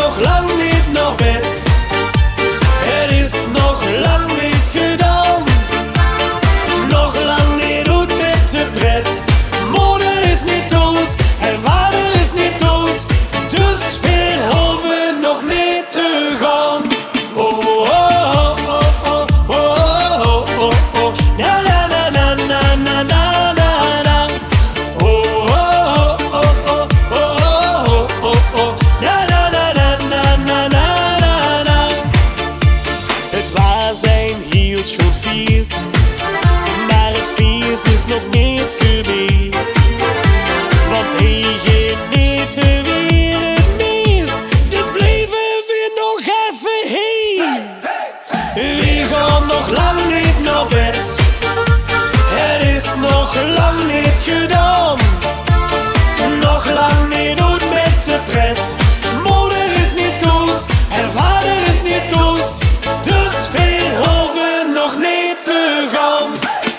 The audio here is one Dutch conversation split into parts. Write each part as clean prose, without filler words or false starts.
nog lang niet naar bed. Het is nog lang niet gedaan. Nog lang niet uit met de pret. Moeder is niet thuis en vader is niet thuis. Dus we hoeven nog niet te gaan. Oh, oh, oh, oh, oh, oh, oh, oh. Na, na, na, na, na, na, na, na, na. Oh, oh, oh, oh, oh, oh, oh, oh. Na, na, na, na, na, na, na, na, na. Het was een heel groot feest, maar het feest is nog niet voorbij. Want hij gaat niet weer het mis, dus blijven we nog even hier. We gaan nog lang niet naar bed. Het is nog lang niet gedaan. Nog lang niet uit met de pret. Moeder is niet thuis en vader is niet thuis. Dus we hoeven nog niet te gaan.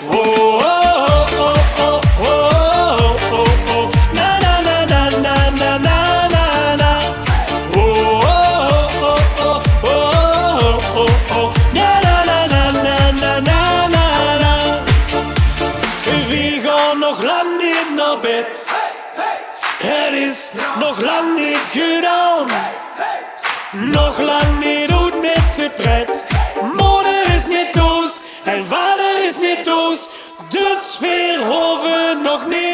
Oh, oh, oh, oh, oh, oh, oh, oh. Na, na, na, na, na, na, na, na, na. Oh, oh, oh, oh, oh, oh, oh. Na, na, na, na, na, na, na, na, na. We gaan nog lang niet naar bed. Het is nog lang niet gedaan. Nog lang niet uit met de pret. Moeder is niet thuis en vader is niet thuis. Dus we hoeven nog niet